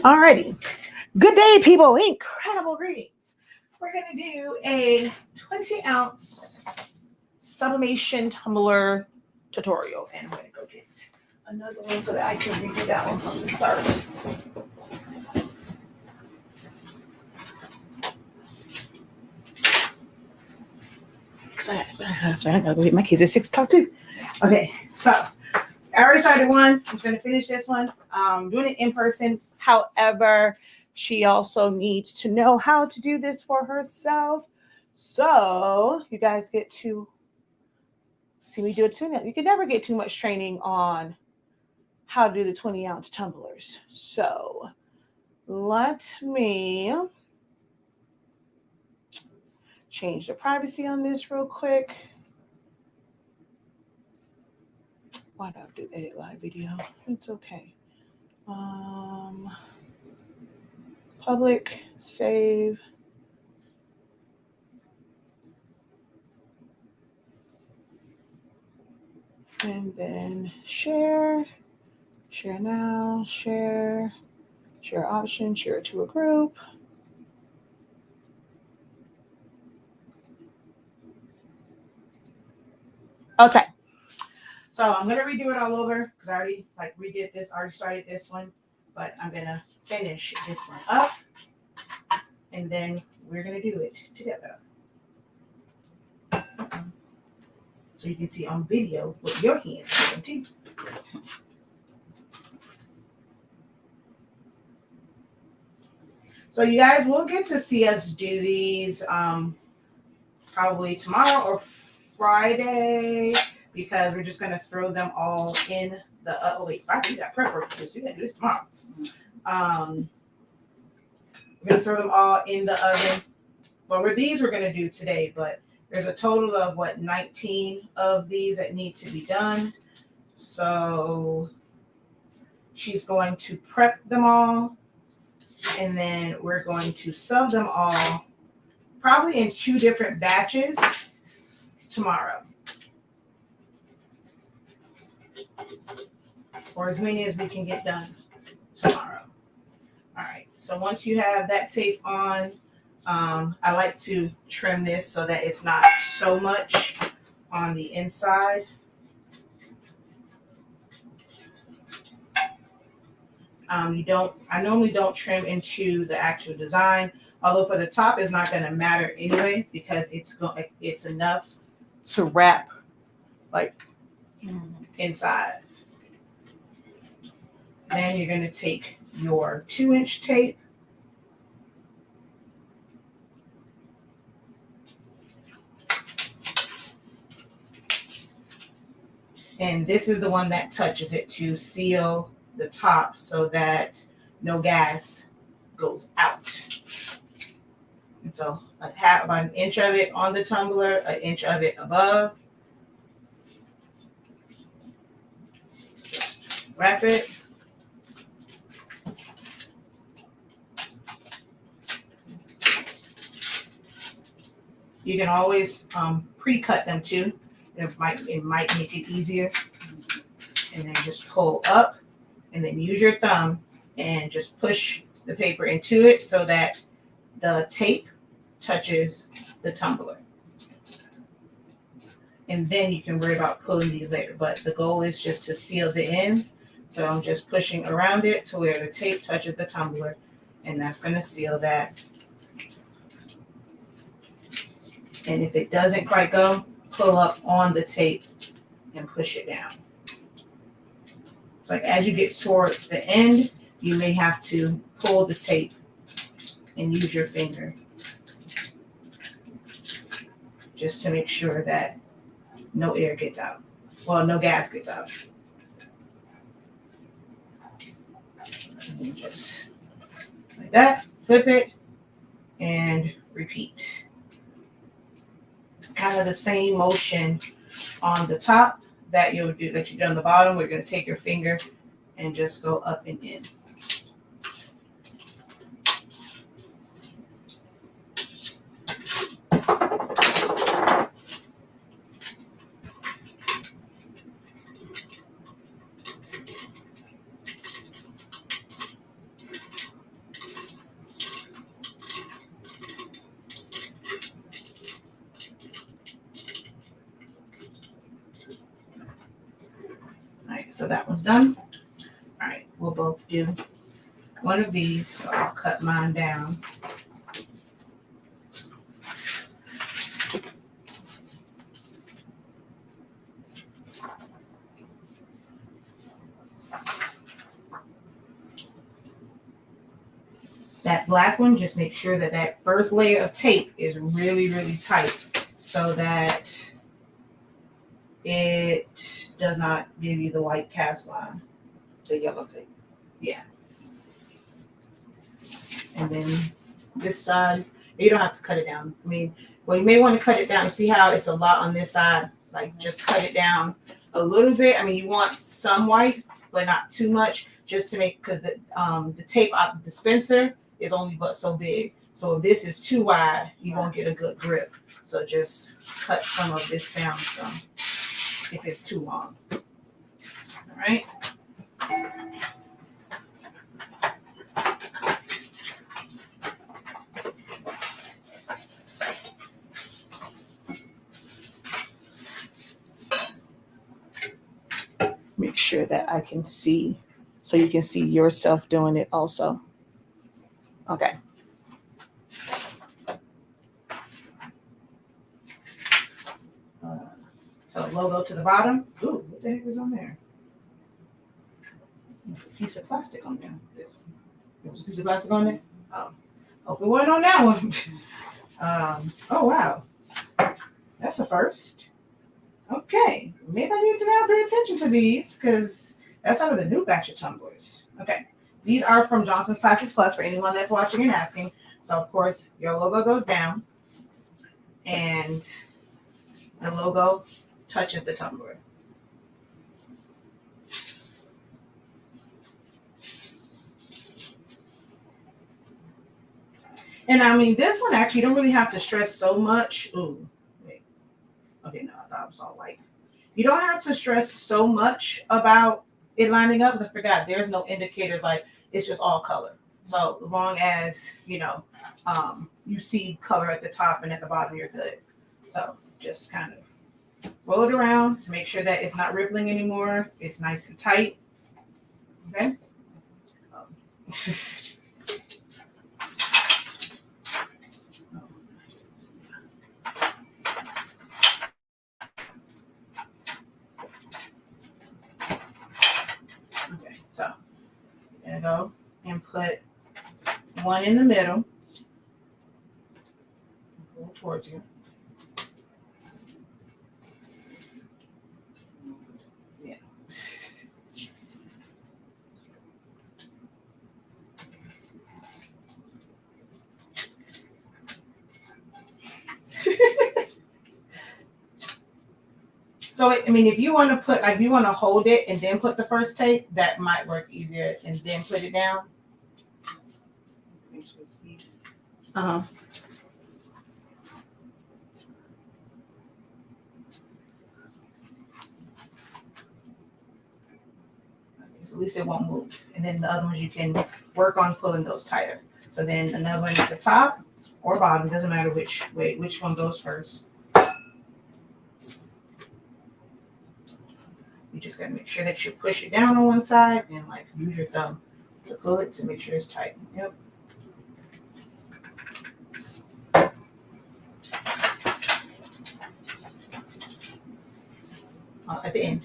Alrighty. Good day, people. Incredible greetings. We're going to do a 20-ounce sublimation tumbler tutorial. And I'm going to go get another one so that I can redo that one from the start. Because I got to go get my kids at 6 o'clock too. Okay, so I already started one. I'm going to finish this one. Doing it in person. However, she also needs to know how to do this for herself. So you guys get to see me do it too. You can never get too much training on how to do the 20-ounce tumblers. So let me change the privacy on this real quick. Why not do edit live video? It's okay. Public, save. And then share now, share option, share to a group. Okay. So I'm going to redo it all over because I already redid this, already started this one, but I'm going to finish this one up and then we're going to do it together. So you can see on video with your hands too. So you guys will get to see us do these probably tomorrow or Friday because we're just going to throw them all in the Friday we got prep work to do, so we got to do this tomorrow. We're going to throw them all in the oven. Well, we're going to do today, but there's a total of 19 of these that need to be done. So she's going to prep them all, and then we're going to sub them all probably in 2 different batches tomorrow. Or as many as we can get done tomorrow. All right. So once you have that tape on, I like to trim this so that it's not so much on the inside. I normally don't trim into the actual design, although for the top it's not going to matter anyway because it's enough to wrap inside. Then you're going to take your 2-inch tape. And this is the one that touches it to seal the top so that no gas goes out. And so about 1 inch of it on the tumbler, 1 inch of it above. Just wrap it. You can always pre-cut them too. It might make it easier. And then just pull up and then use your thumb and just push the paper into it so that the tape touches the tumbler. And then you can worry about pulling these later. But the goal is just to seal the ends. So I'm just pushing around it to where the tape touches the tumbler. And that's going to seal that. And if it doesn't quite go, pull up on the tape and push it down. So as you get towards the end, you may have to pull the tape and use your finger just to make sure that no air gets out. Well, no gas gets out. And just like that, flip it and repeat. Kind of the same motion on the top that you did on the bottom. We're going to take your finger and just go up and in. So that one's done. All right, we'll both do one of these. So I'll cut mine down. That black one, just make sure that that first layer of tape is really, really tight so that it does not give you the white cast line. The yellow tape. Yeah. And then this side, you don't have to cut it down. I mean, well, you may want to cut it down. You see how it's a lot on this side? Like, just cut it down a little bit. I mean, you want some white, but not too much, just to make, because the tape out the dispenser is only but so big. So if this is too wide, you won't get a good grip. So just cut some of this down some if it's too long. All right. Make sure that I can see, so you can see yourself doing it also. Okay. So logo to the bottom. Ooh, what the heck is on there? There's a piece of plastic on there. There was a piece of plastic on there? Oh, hope it wasn't on that one. Oh, wow. That's the first. Okay, maybe I need to now pay attention to these because that's some of the new batch of tumblers. Okay, these are from Johnson's Plastics Plus for anyone that's watching and asking. So, of course, your logo goes down and the logo touches the tumbler. And I mean, this one actually you don't really have to stress so much. Ooh, wait. Okay, no, I thought it was all white. You don't have to stress so much about it lining up. I forgot there's no indicators, like it's just all color. So as long as you know, you see color at the top and at the bottom, you're good. So just kind of roll it around to make sure that it's not rippling anymore. It's nice and tight. Okay. Okay, so you're gonna go and put one in the middle. Pull towards you. Yeah. So, I mean, if you want to put, like, you want to hold it and then put the first tape, that might work easier, and then put it down. Uh-huh. So at least it won't move. And then the other ones you can work on pulling those tighter. So then another one at the top or bottom, doesn't matter which one goes first. You just gotta make sure that you push it down on one side and like use your thumb to pull it to make sure it's tight. Yep. At the end,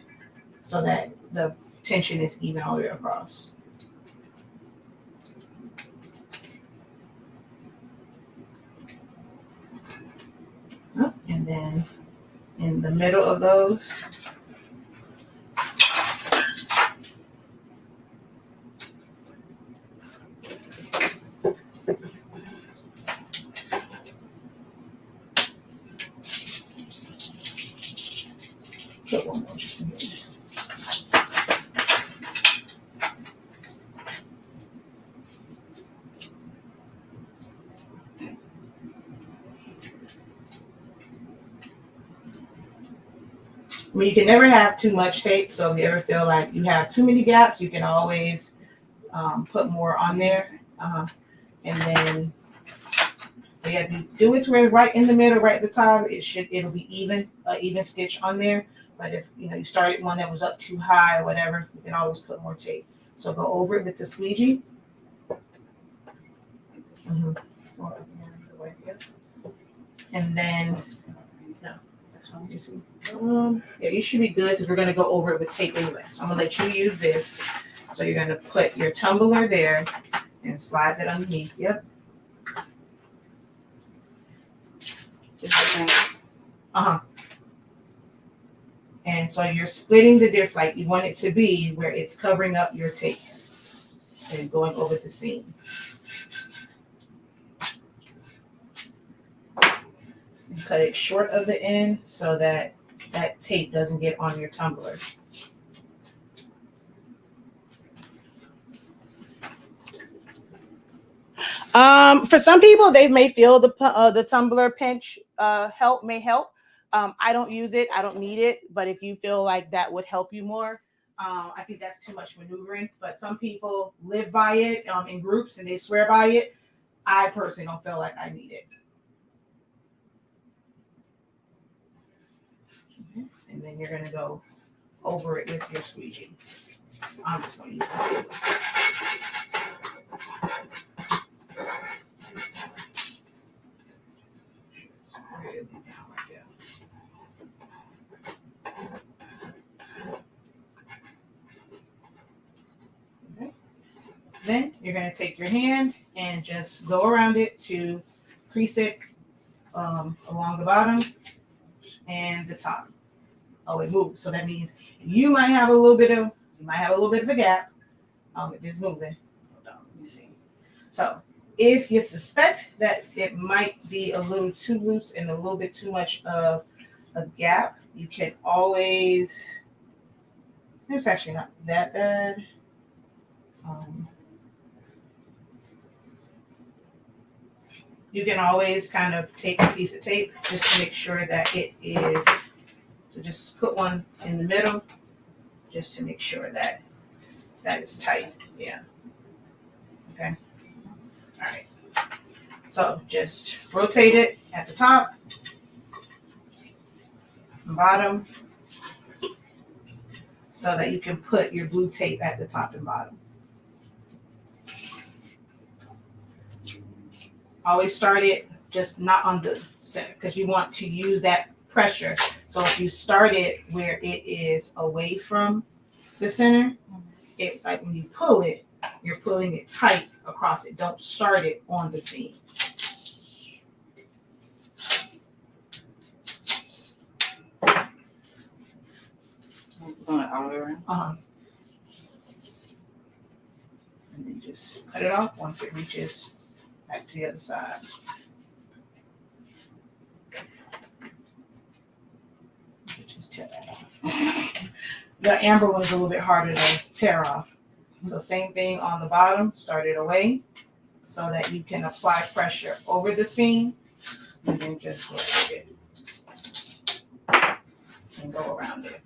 so that the tension is even all the way across. And then in the middle of those, put one more just in case. I mean, you can never have too much tape, so if you ever feel like you have too many gaps, you can always put more on there. And then if you do it to where right in the middle, right at the top, it'll be even stitch on there. But if you started one that was up too high or whatever, you can always put more tape. So go over it with the squeegee. And then, no, that's what you see. Yeah, you should be good because we're going to go over it with tape anyway. So I'm going to let you use this. So you're going to put your tumbler there and slide that underneath. Yep. Uh-huh. And so you're splitting the diff like you want it to be where it's covering up your tape and going over the seam. And cut it short of the end so that that tape doesn't get on your tumbler. For some people, they may feel the tumbler pinch may help. I don't use it. I don't need it. But if you feel like that would help you more, I think that's too much maneuvering. But some people live by it in groups and they swear by it. I personally don't feel like I need it. And then you're going to go over it with your squeegee. I'm just going to use it. Okay. Then you're going to take your hand and just go around it to crease it along the bottom and the top. Oh, it moves. So that means you might have a little bit of a gap. If it's moving. Hold on, let me see. So if you suspect that it might be a little too loose and a little bit too much of a gap, you can always, it's actually not that bad. You can always kind of take a piece of tape just to make sure that it is, so just put one in the middle just to make sure that that is tight. Yeah. Okay. All right. So just rotate it at the top, and bottom, so that you can put your blue tape at the top and bottom. Always start it just not on the center because you want to use that pressure. So if you start it where it is away from the center, it's like when you pull it, you're pulling it tight across it. Don't start it on the seam. All the way around. And then just cut it off once it reaches back to the other side. Just tear that off. The amber one's a little bit harder to tear off. So same thing on the bottom, start it away so that you can apply pressure over the seam and then just rotate it and go around it.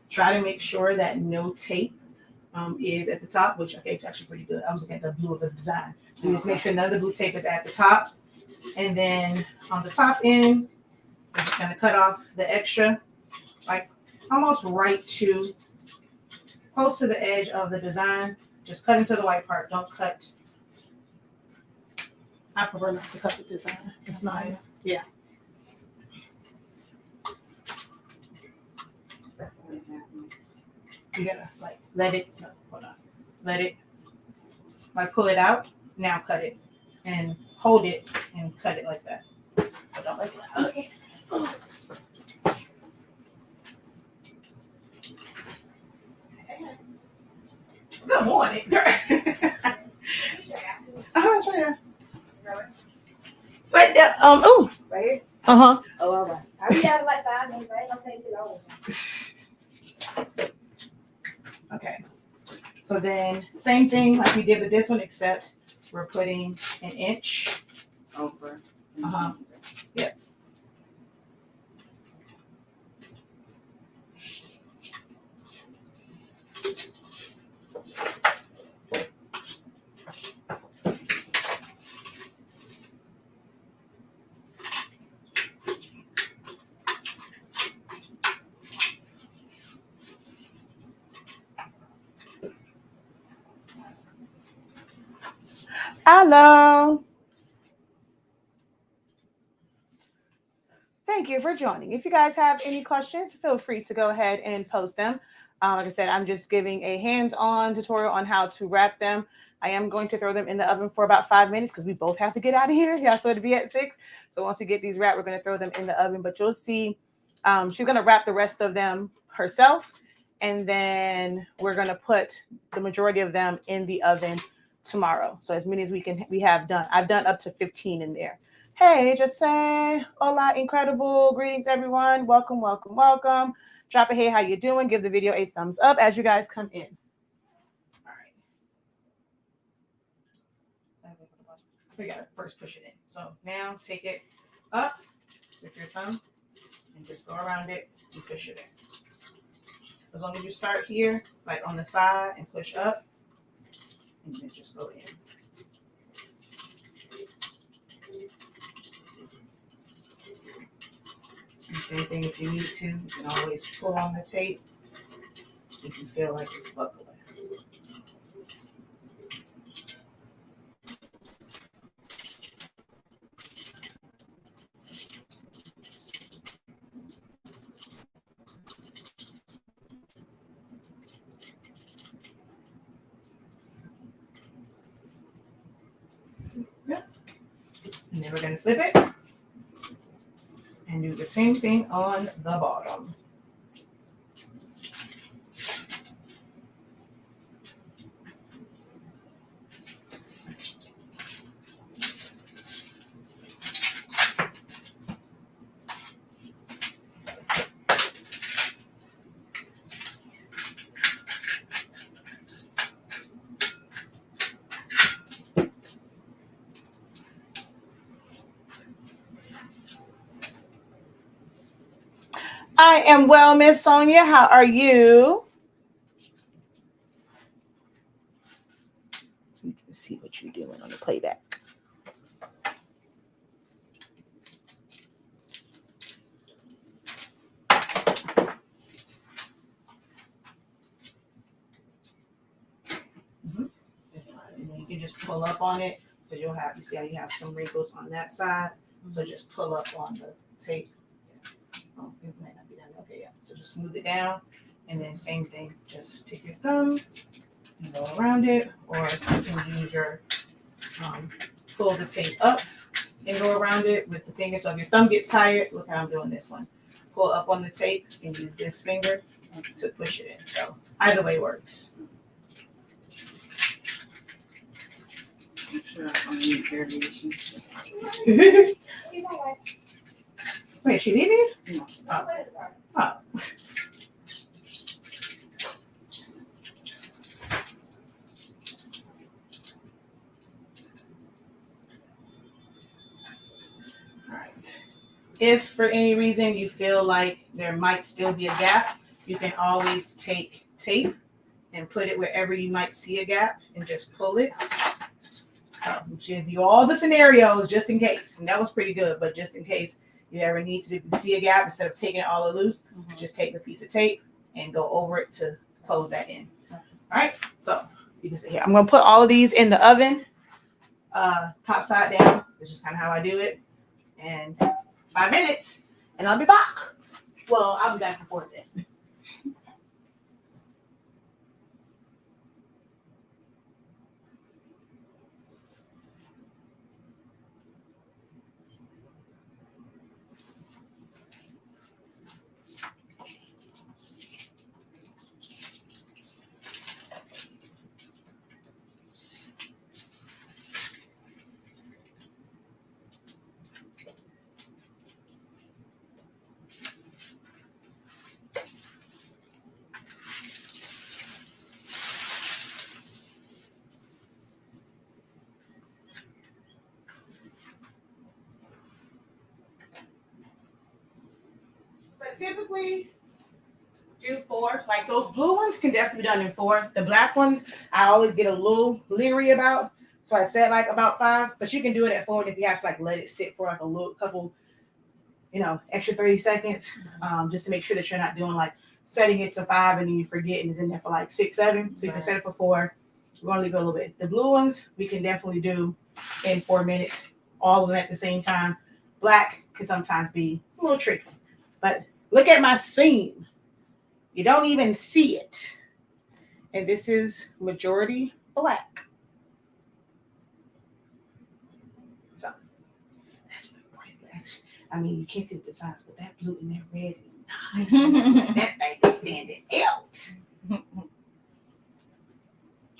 Try to make sure that no tape is at the top, which okay, it's actually pretty good. I was looking at the blue of the design. So just make sure none of the blue tape is at the top. And then on the top end, we're just gonna cut off the extra, like almost right to, close to the edge of the design. Just cut into the white part, don't cut. I prefer not to cut the design. It's mine, yeah. You gotta like let it, no, hold on. Let it, like pull it out, now cut it. And hold it and cut it like that. But don't like that. Okay. Good morning, girl. That's right here. Right there. Ooh. Right here? Uh-huh. Oh, all right. I'll be out in like 5 minutes. I ain't gonna take it long. Okay. So then same thing like we did with this one, except we're putting an inch. Over. Uh-huh. Yep. Hello. Thank you for joining. If you guys have any questions, feel free to go ahead and post them. Like I said, I'm just giving a hands-on tutorial on how to wrap them. I am going to throw them in the oven for about 5 minutes because we both have to get out of here. Yeah, so it'll be at 6. So once we get these wrapped, we're going to throw them in the oven. But you'll see she's going to wrap the rest of them herself. And then we're going to put the majority of them in the oven tomorrow. So as many as we have done. I've done up to 15 in there. Hey, just say hola, incredible. Greetings, everyone. Welcome, welcome, welcome. Drop a hey, how you doing? Give the video a thumbs up as you guys come in. All right. We got to first push it in. So now take it up with your thumb and just go around it and push it in. As long as you start here, like on the side, and push up, and then just go in. And same thing if you need to, you can always pull on the tape if you feel like it's buckling. And then we're going to flip it and do the same thing on the bottom. I am well, Miss Sonia. How are you? So you can see what you're doing on the playback. And then you can just pull up on it because you see how you have some wrinkles on that side. So just pull up on the tape. Oh, it might not be done. Okay, yeah. So just smooth it down. And then same thing, just take your thumb and go around it, or you can use your pull the tape up and go around it with the finger. So if your thumb gets tired, look how I'm doing this one. Pull up on the tape and use this finger to push it in. So either way works. Wait, she leaving? No. Oh. Oh. If for any reason you feel like there might still be a gap, you can always take tape and put it wherever you might see a gap and just pull it. Give you all the scenarios just in case. And that was pretty good, but just in case you ever need to see a gap, instead of taking it all loose, just take the piece of tape and go over it to close that in. All right, so you can see here. I'm going to put all of these in the oven, top side down. It's just kind of how I do it. And 5 minutes, and I'll be back. Well, I'll be back before then. typically do 4. Like those blue ones can definitely be done in 4. The black ones, I always get a little leery about. So I said like about 5, but you can do it at 4 if you have to like let it sit for like a little couple, extra 30 seconds, just to make sure that you're not doing like setting it to 5 and then you forget and it's in there for like 6, 7. So you can set it for 4. We're gonna leave it a little bit. The blue ones we can definitely do in 4 minutes, all of them at the same time. Black can sometimes be a little tricky, but look at my seam. You don't even see it, and this is majority black. So that's pretty black. I mean, you can't see the designs, but that blue and that red is nice. That thing is standing out.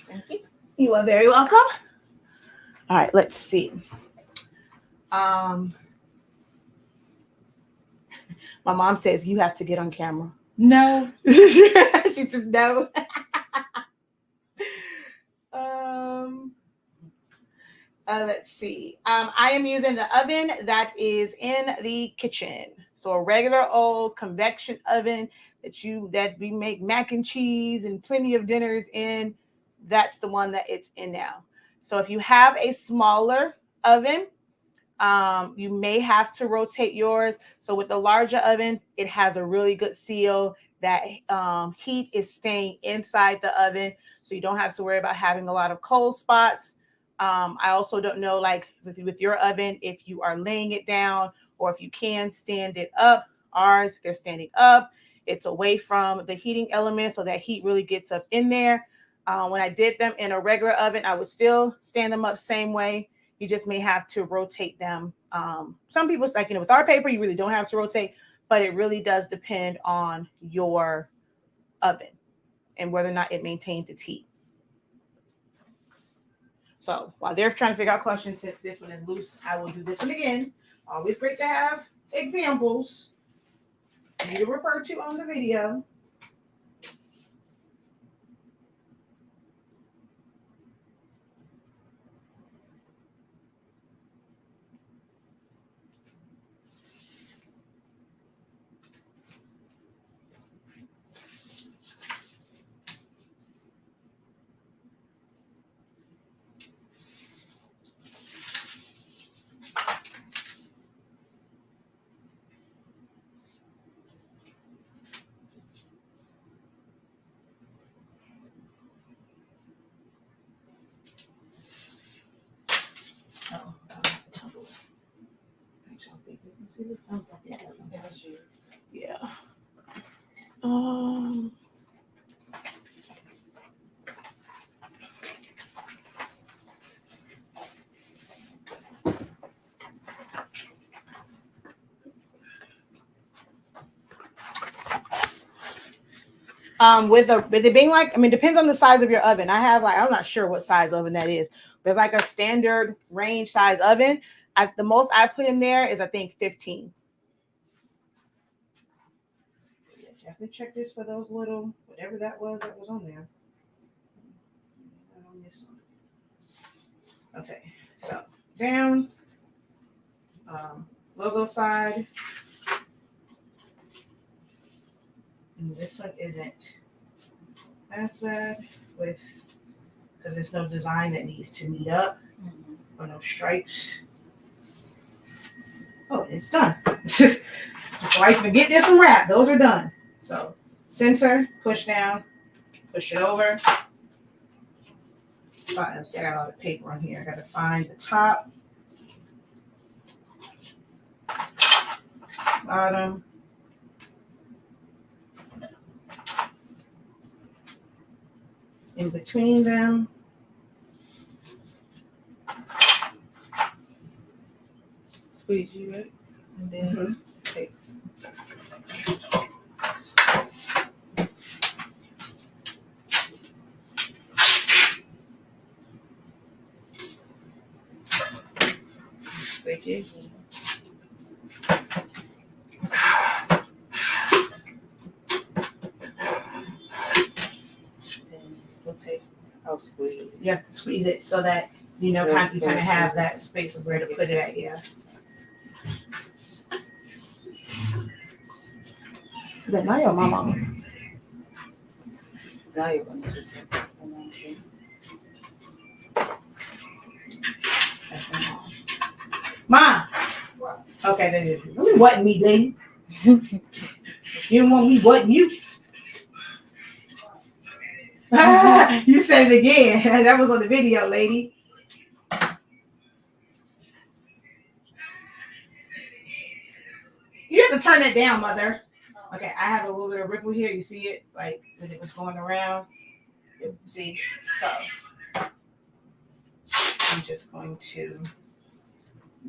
Thank you. You are very welcome. All right, let's see. My mom says you have to get on camera. No. She says no. Let's see. I am using the oven that is in the kitchen. So a regular old convection oven that we make mac and cheese and plenty of dinners in. That's the one that it's in now. So if you have a smaller oven, you may have to rotate yours. So with the larger oven, it has a really good seal that heat is staying inside the oven. So you don't have to worry about having a lot of cold spots. I also don't know, like with your oven, if you are laying it down or if you can stand it up. Ours, they're standing up. It's away from the heating element, so that heat really gets up in there. When I did them in a regular oven, I would still stand them up same way. You just may have to rotate them. Some people, like, with our paper, you really don't have to rotate, but it really does depend on your oven and whether or not it maintains its heat. So while they're trying to figure out questions, since this one is loose, I will do this one again. Always great to have examples for you to refer to on the video. Yeah. With it being like, I mean, depends on the size of your oven. I have I'm not sure what size oven that is. There's like a standard range size oven. The most I put in there is, I think, 15. Definitely check this for those little, whatever that was on there. Okay, so down, logo side. And this one isn't as bad because there's no design that needs to meet up or no stripes. Oh, it's done. Before I forget this one wrap, those are done. So center, push down, push it over. I got a lot of paper on here. I gotta find the top, bottom. In between them. Squeegee, right? And then Okay. squeegee. I'll squeeze it. You have to squeeze it so that you kind of have that space of where to put it at. Yeah. Is that Naya or Mama? Now you're going to That's my mom. Mom. Okay, that is. It wasn't me, lady. You didn't want me, wasn't you? You said it again. That was on the video, lady. You have to turn that down, mother. Okay, I have a little bit of ripple here. You see it? Like when it was going around. See? So I'm just going to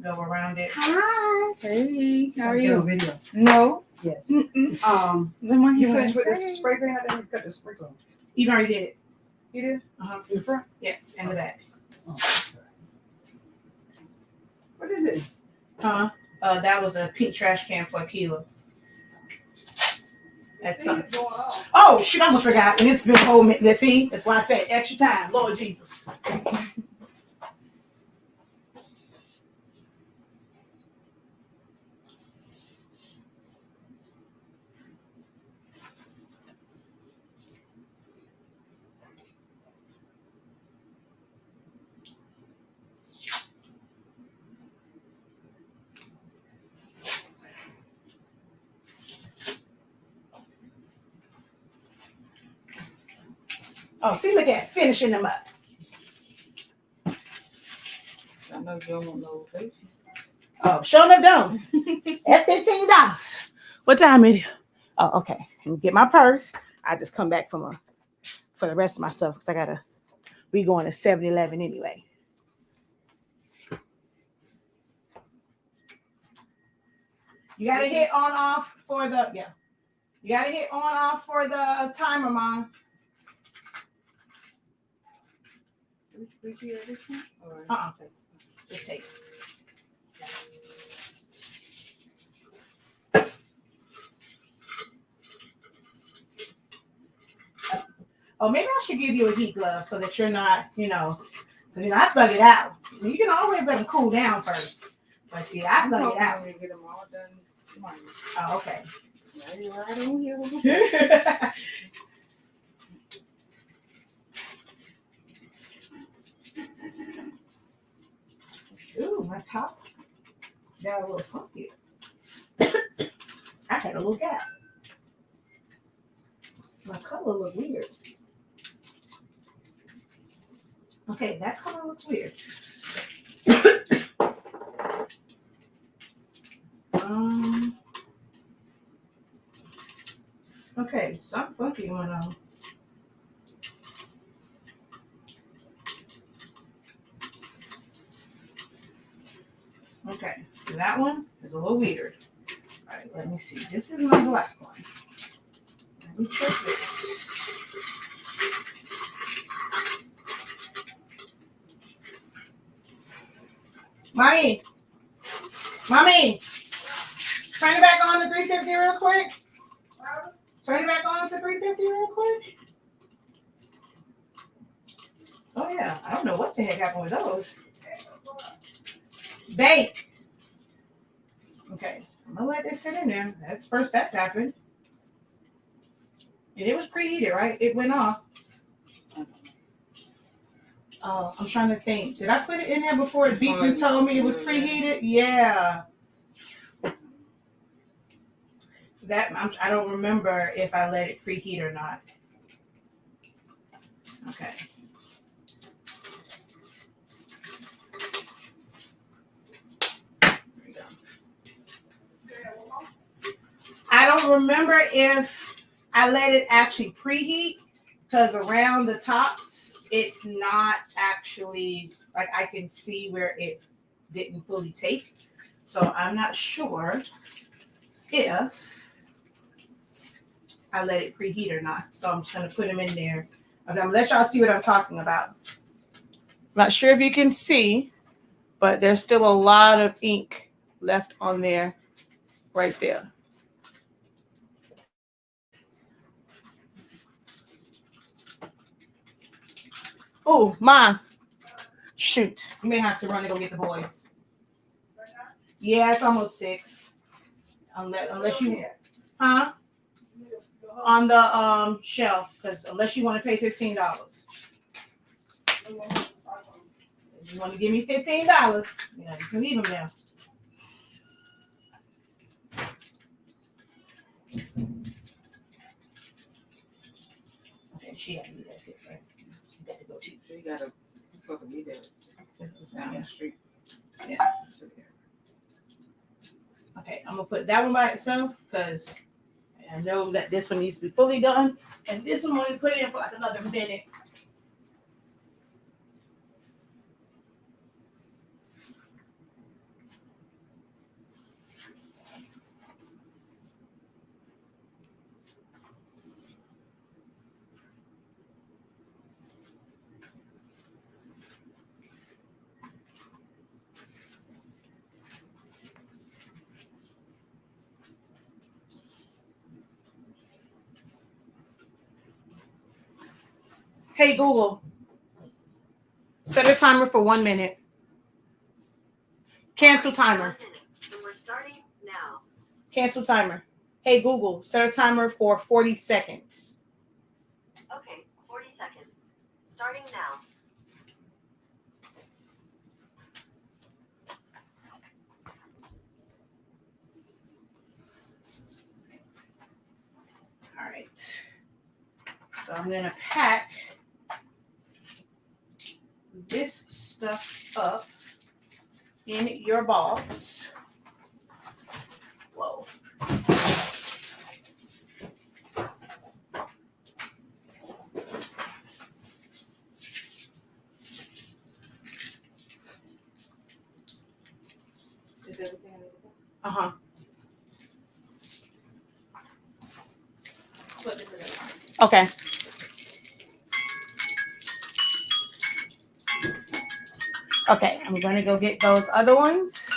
go around it. Hi. Hey, how are Get a you? video. No. Yes. Mm-mm. You You finished with the spray paint? I didn't cut the sprinkler. You already did it. You did? Uh-huh. In the front? Yes, in the back. Oh, okay. What is it? Huh? That was a pink trash can for a kilo. That's something. It's going off. Oh, shoot, I almost forgot. And it's been home. Let's see. That's why I said extra time. Lord Jesus. Oh, see, look at it. Finishing them up. I know you don't want no vacation. Oh, show them don't. At $15. What time is it? Oh, okay. Let me get my purse. I just come back for the rest of my stuff because we going to 7-Eleven anyway. You gotta hit on off for the You gotta hit on off for the timer, Mom. This here, this one? Or Just take it. Oh, maybe I should give you a heat glove so that you're not, because I thug it out. You can always let them cool down first. But see, I thug it out. I'm get them all done tomorrow. Oh, okay. Now you're right on here. Ooh, my top got a little funky. I had a little gap. My color looked weird. Okay, that color looks weird. Okay, something funky going on. Okay, so that one is a little weird. All right, let me see. This is my black one. Let me check this. Mommy, turn it back on to 350 real quick. Turn it back on to 350 real quick. Oh yeah, I don't know what the heck happened with those. Bake. Okay, I'm gonna let this sit in there. That's happened. And it was preheated, right? It went off. Oh, I'm trying to think. Did I put it in there before it beeped and told me it was preheated? Yeah. I don't remember if I let it preheat or not. Okay. There we go. I don't remember if I let it actually preheat because around the tops, it's not actually, like I can see where it didn't fully take. So I'm not sure if I let it preheat or not. So I'm just gonna put them in there. I'm gonna let y'all see what I'm talking about. Not sure if you can see, but there's still a lot of ink left on there, right there. Oh, Mom. Shoot. You may have to run and go get the boys. Yeah, it's almost 6. Unless you, huh? on the shelf, because unless you want to pay $15. If you want to give me $15, you can leave them there. Okay, she got to be that's it, right? You got to go too. So you gotta fucking be there. It's down the street. Yeah. Okay, I'm gonna put that one by itself because I know that this one needs to be fully done, and this one I'm gonna put in for like another minute. Hey Google, set a timer for 1 minute. Cancel timer. And we're starting now. Cancel timer. Hey Google, set a timer for 40 seconds. Okay, 40 seconds. Starting now. All right. So I'm gonna pack this stuff up in your box. Whoa. Is everything in the Uh-huh. Okay. Okay, I'm gonna go get those other ones.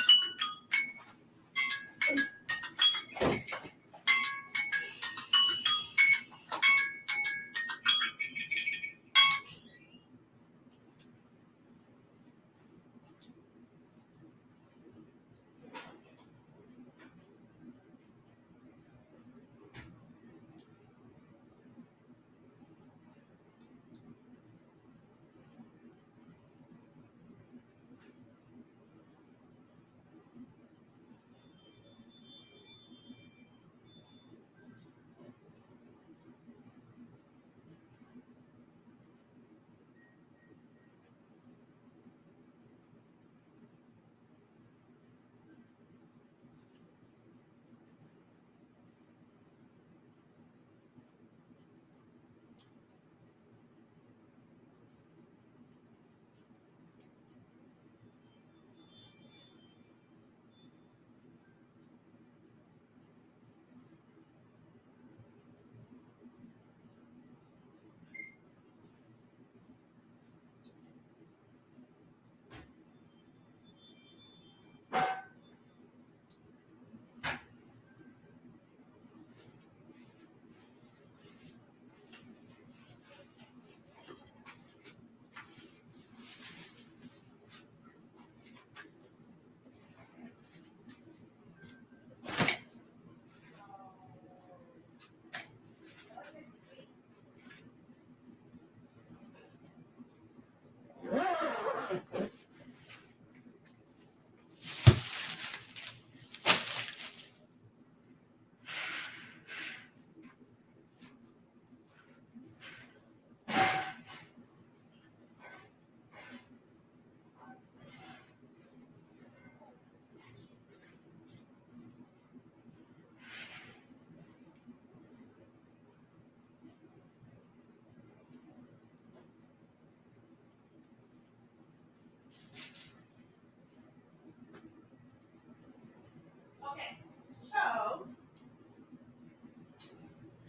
Okay, so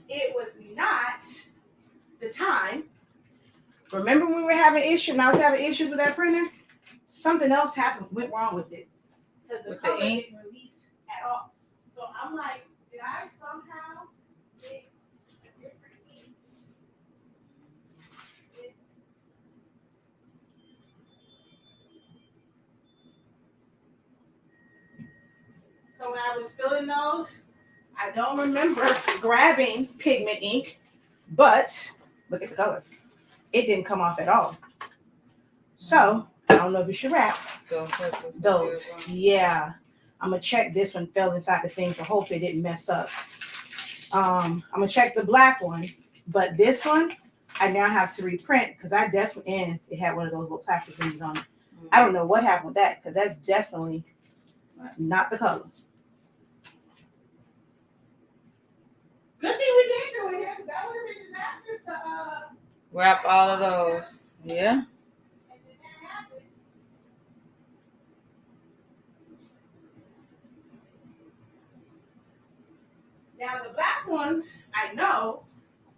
it was not the time. Remember when we were having issues and I was having issues with that printer? Something else went wrong with it. Because the With the color ink? didn't release at all. So I'm like, did I somehow mix a different ink? So when I was filling those, I don't remember grabbing pigment ink, but look at the color. It didn't come off at all. So I don't know if you should wrap those. Yeah. I'm gonna check this one fell inside the thing, so hopefully it didn't mess up. I'm gonna check the black one, but this one I now have to reprint because I definitely, and it had one of those little plastic things on it. I don't know what happened with that because that's definitely not the color. Good thing we did do it here because that would have been disastrous to Wrap all of those. Yeah. Now the black ones I know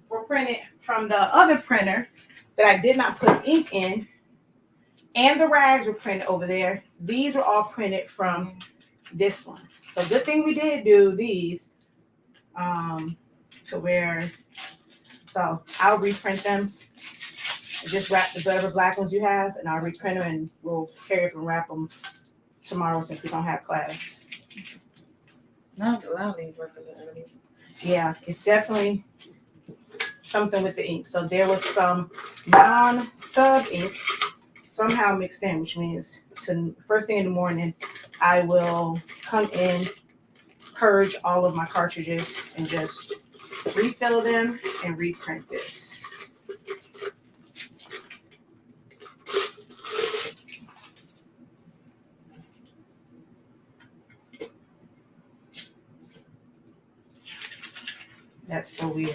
were printed from the other printer that I did not put ink in, and the rags were printed over there. These were all printed from this one. So good thing we did do these to where, so I'll reprint them. Just wrap the whatever black ones you have, and I'll reprint them, and we'll carry up and wrap them tomorrow since we don't have class. No, I'll leave work a little early. Yeah, it's definitely something with the ink. So there was some non-sub ink somehow mixed in, which means first thing in the morning, I will come in, purge all of my cartridges, and just refill them and reprint this. That's so weird.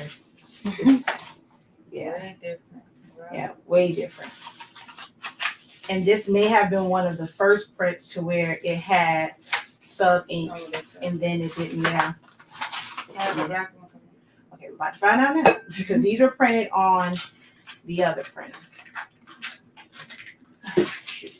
Yeah. Way different. Right? Yeah, way different. And this may have been one of the first prints to where it had sub ink, Oh, that's it. and then it didn't. Yeah. Yeah, the black one. Okay, we're about to find out now because these are printed on the other printer. Shoot.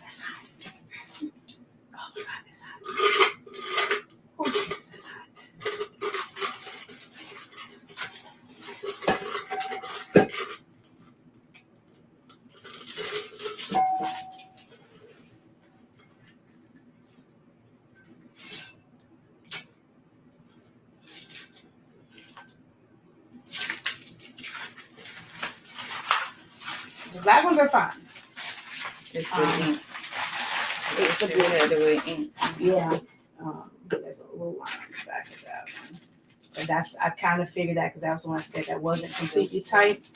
That's hot. Oh my God, that's hot. Oh Jesus, that's hot. The black ones are fine. It's the ink. It's the It had the way ink. Yeah. There's a little line on the back of that one. But I kind of figured that because that was the one I said that wasn't completely tight.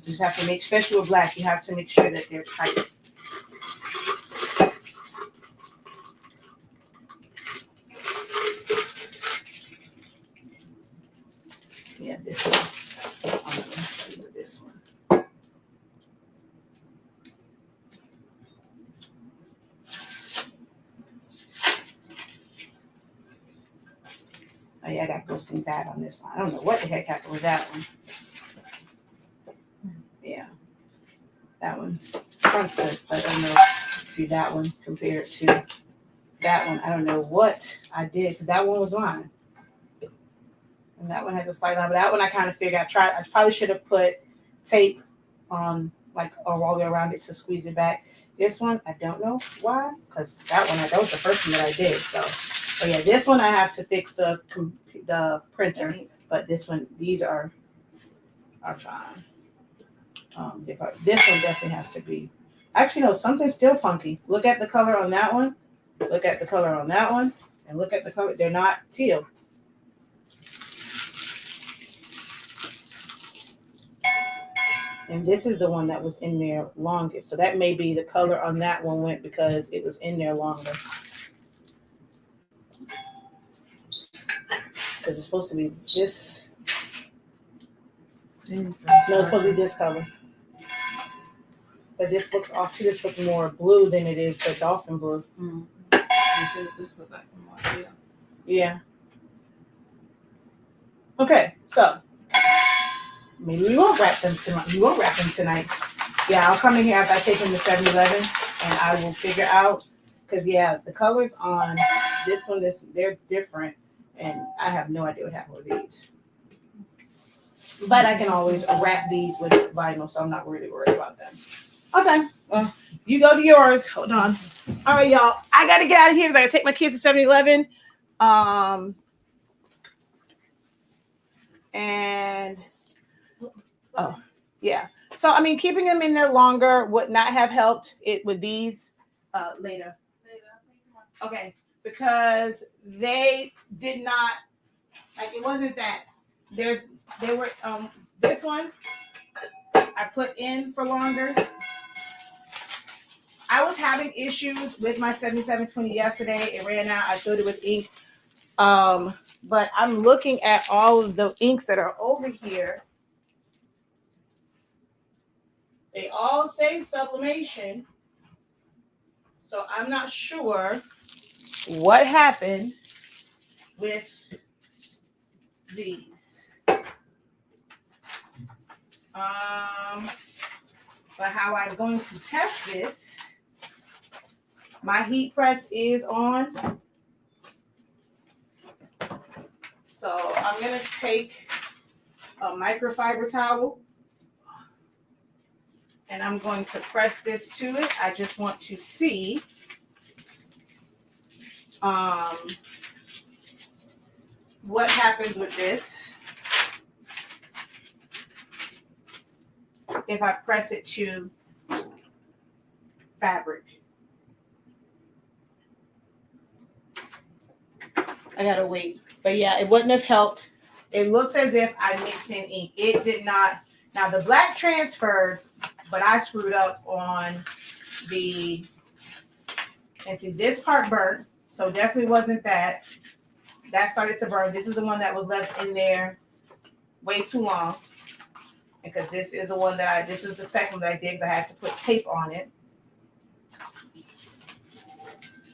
You just have to make, especially with black, you have to make sure that they're tight. Yeah, this one. I'm gonna show you this one. Oh yeah, I got ghosting bad on this one. I don't know what the heck happened with that one. Yeah, that one front's good, but I don't know. See that one compared to that one. I don't know what I did because that one was mine, and that one has a slight line. But that one I kind of figured I probably should have put tape on like all the way around it to squeeze it back. This one I don't know why because that was the first one that I did. So yeah, this one I have to fix the printer, but this one, these are fine. This one definitely has to be. Actually, no, something's still funky. Look at the color on that one. Look at the color on that one, and look at the color. They're not teal. And this is the one that was in there longest. So that may be the color on that one went because it was in there longer. Because it's supposed to be this. No, it's supposed to be this color. But this looks off too. This looks more blue than it is the dolphin blue. This look like more, yeah. Yeah. Okay, so maybe we won't wrap them tonight. We won't wrap them tonight. Yeah, I'll come in here after I take them to 7-Eleven and I will figure out, because yeah, the colors on this one, they're different, and I have no idea what happened with these. But I can always wrap these with vinyl, so I'm not really worried about them. Okay, well, you go to yours. Hold on. All right, y'all. I gotta get out of here because I gotta take my kids to 7-Eleven. And oh, yeah. So I mean, keeping them in there longer would not have helped it with these later. Okay, because they did not, like, it wasn't that. They were this one I put in for longer. I was having issues with my 7720 yesterday. It ran out. I filled it with ink. But I'm looking at all of the inks that are over here. They all say sublimation. So I'm not sure what happened with these. But how I'm going to test this, my heat press is on. So I'm going to take a microfiber towel and I'm going to press this to it. I just want to see what happens with this if I press it to fabric. I gotta wait. But yeah, it wouldn't have helped. It looks as if I mixed in ink. It did not. Now the black transferred, but I screwed up on the, and see, this part burnt. So definitely wasn't that. That started to burn. This is the one that was left in there way too long. Because this is the one that this is the second one that I did because I had to put tape on it.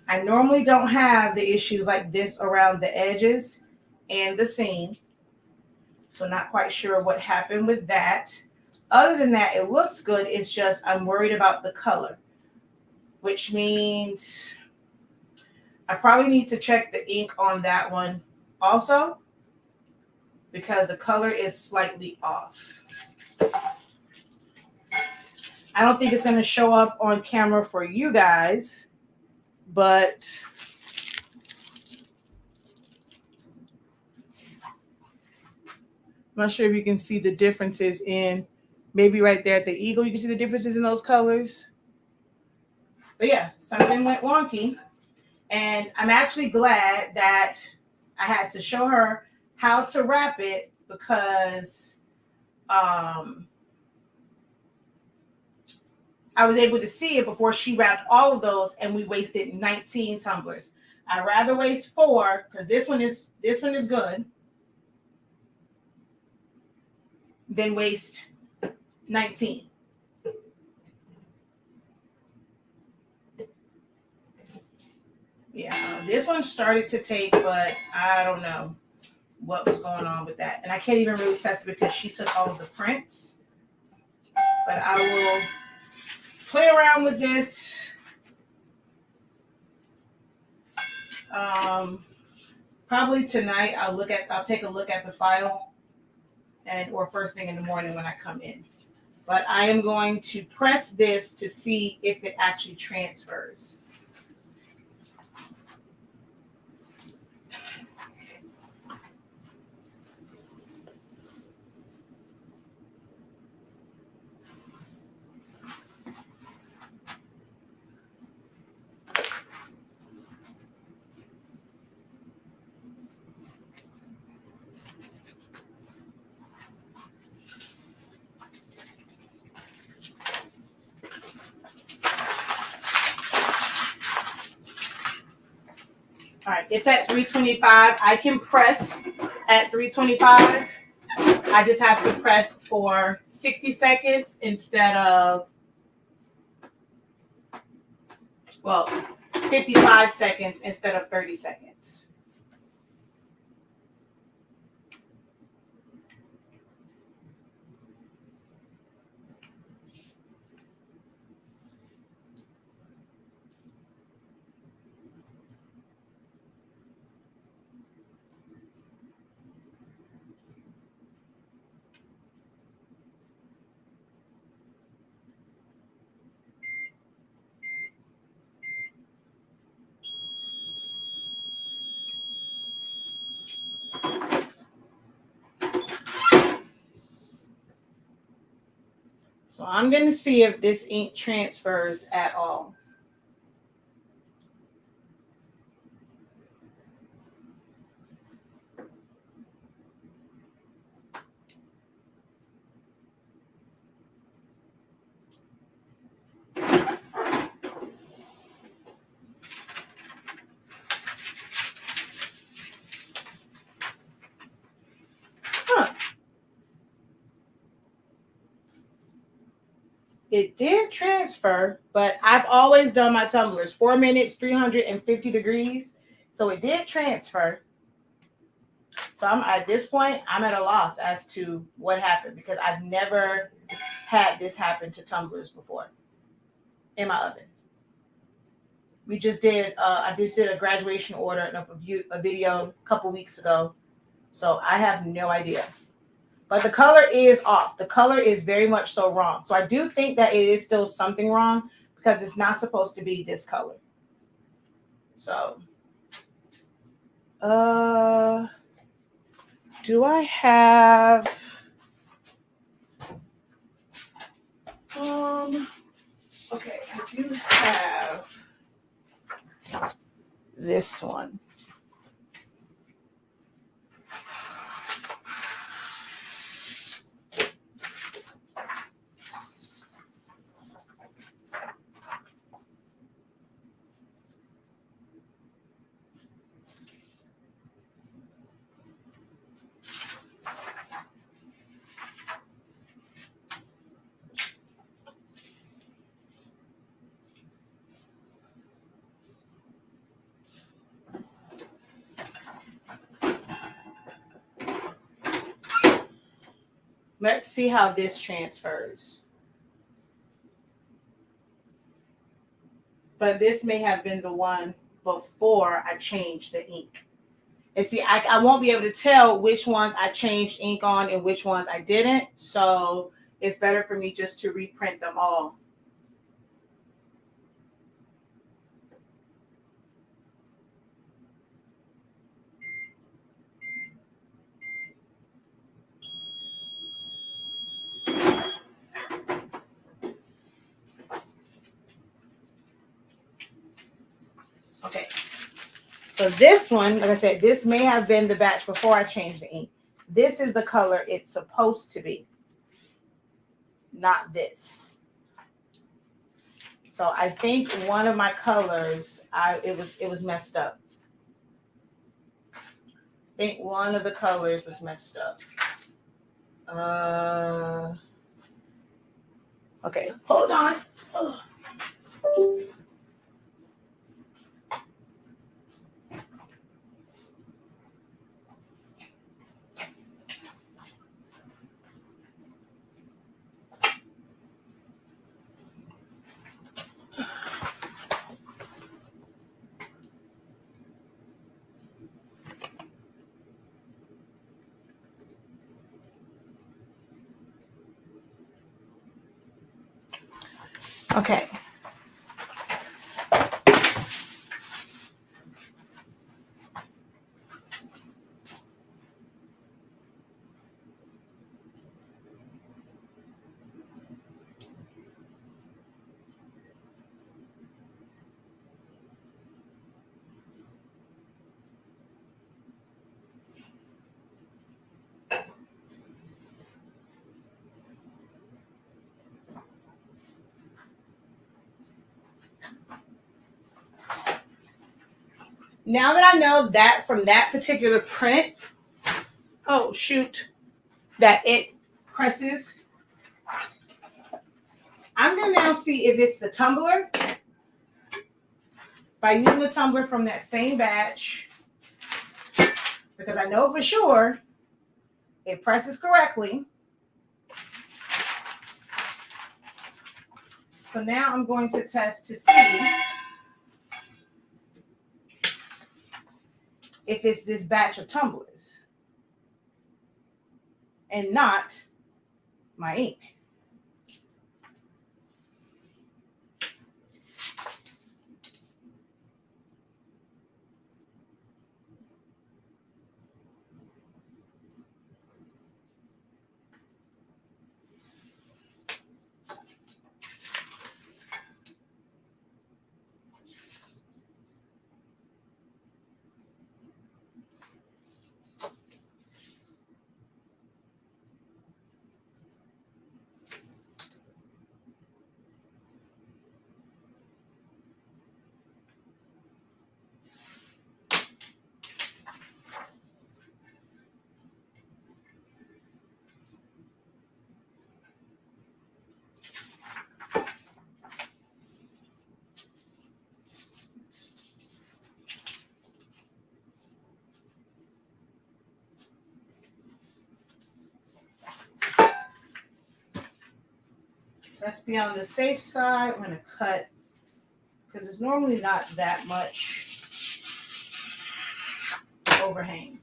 I normally don't have the issues like this around the edges and the seam. So not quite sure what happened with that. Other than that, it looks good. It's just I'm worried about the color, which means I probably need to check the ink on that one also because the color is slightly off. I don't think it's going to show up on camera for you guys, but I'm not sure if you can see the differences in, maybe right there at the eagle, you can see the differences in those colors. But yeah, something went wonky. And I'm actually glad that I had to show her how to wrap it because I was able to see it before she wrapped all of those and we wasted 19 tumblers. I'd rather waste 4 because this one is good than waste 19. Yeah, this one started to take, but I don't know what was going on with that. And I can't even really test it because she took all of the prints. But I will play around with this. Probably tonight I'll take a look at the file or first thing in the morning when I come in. But I am going to press this to see if it actually transfers. All right, it's at 325. I can press at 325. I just have to press for 60 seconds instead of, 55 seconds instead of 30 seconds. So I'm going to see if this ink transfers at all. It did transfer, but I've always done my tumblers 4 minutes, 350 degrees. So it did transfer. So I'm at this point, I'm at a loss as to what happened because I've never had this happen to tumblers before in my oven. We just did, I just did a graduation order and a video a couple weeks ago. So I have no idea. But the color is off. The color is very much so wrong. So I do think that it is still something wrong because it's not supposed to be this color. So, do I have, okay, I do have this one. Let's see how this transfers. But this may have been the one before I changed the ink. And see, I won't be able to tell which ones I changed ink on and which ones I didn't. So it's better for me just to reprint them all. Okay. So this one, like I said, this may have been the batch before I changed the ink. This is the color it's supposed to be, not this. So I think one of my colors, it was messed up. I think one of the colors was messed up. Okay, hold on. Ugh. Okay. Now that I know that from that particular print, oh shoot, that it presses, I'm going to now see if it's the tumbler by using the tumbler from that same batch, because I know for sure it presses correctly. So now I'm going to test to see if it's this batch of tumblers and not my ink. let's be on the safe side. I'm gonna cut because it's normally not that much overhang.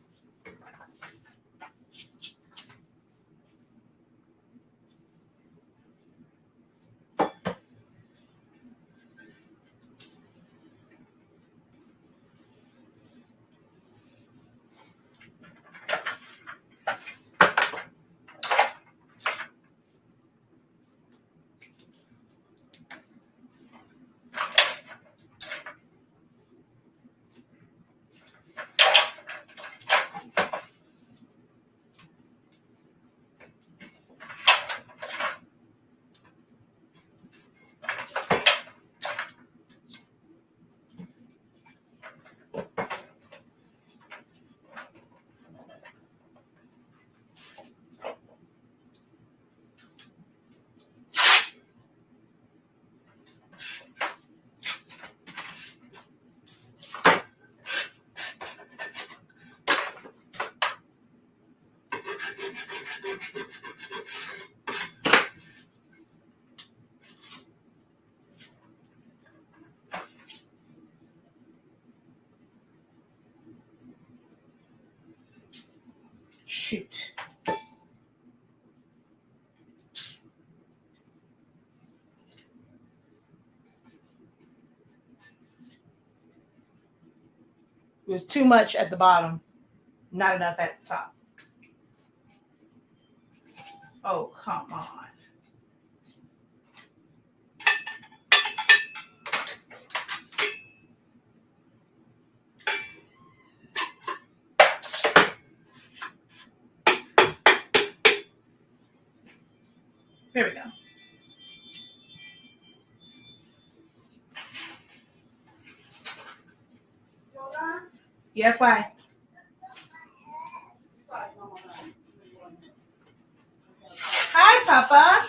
Shoot. It was too much at the bottom, not enough at the top. Oh, come on. There we go. Yes, why? Hi, Papa.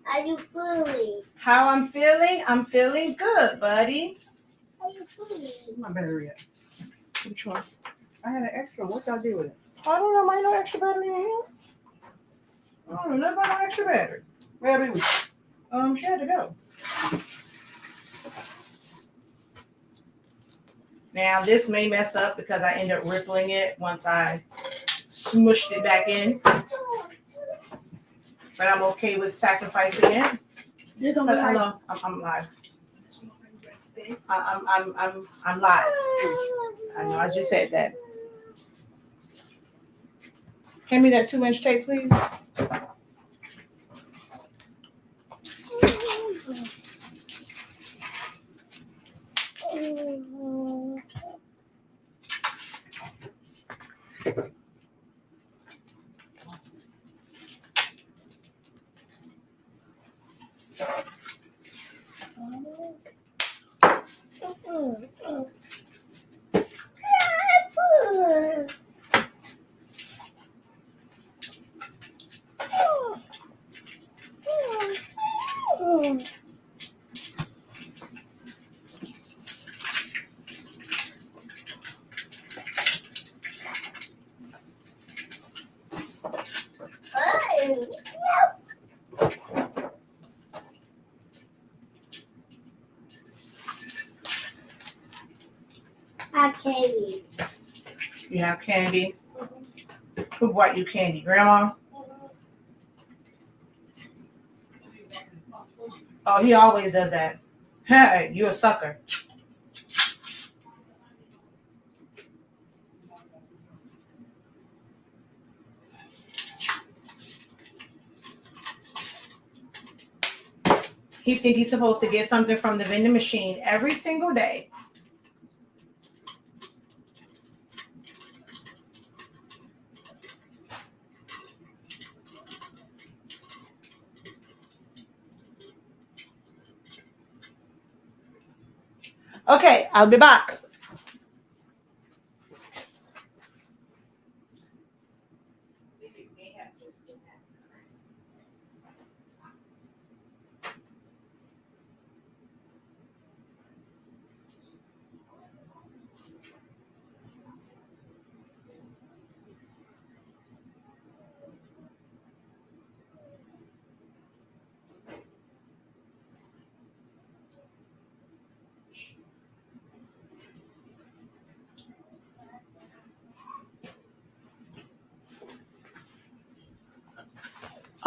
How you feeling? How I'm feeling? I'm feeling good, buddy. How you feeling? Where's my battery at? Which one? I had an extra. What y'all do with it? I don't know. Might no extra battery in here. I don't know. Nothing about no extra battery. Where be we? She had to go. Now this may mess up because I end up rippling it once I smushed it back in. But I'm okay with sacrificing it. But hello, I'm live. I'm live. I know. I just said that. Hand me that 2-inch tape, please. I candy. You have candy. Who bought you candy? Grandma? Oh, he always does that. Hey, you a sucker. He think he's supposed to get something from the vending machine every single day. Okay, I'll be back.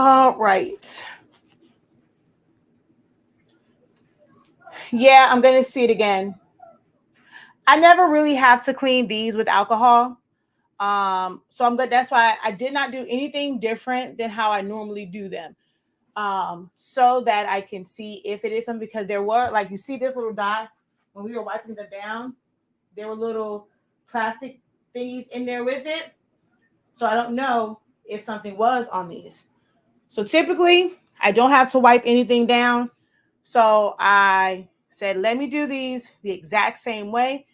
All right. Yeah, I'm going to see it again. I never really have to clean these with alcohol. So I'm good. That's why I did not do anything different than how I normally do them. So that I can see if it is something, because there were, like, you see this little dot when we were wiping them down, there were little plastic thingies in there with it. So I don't know if something was on these. So typically I don't have to wipe anything down. So I said, let me do these the exact same way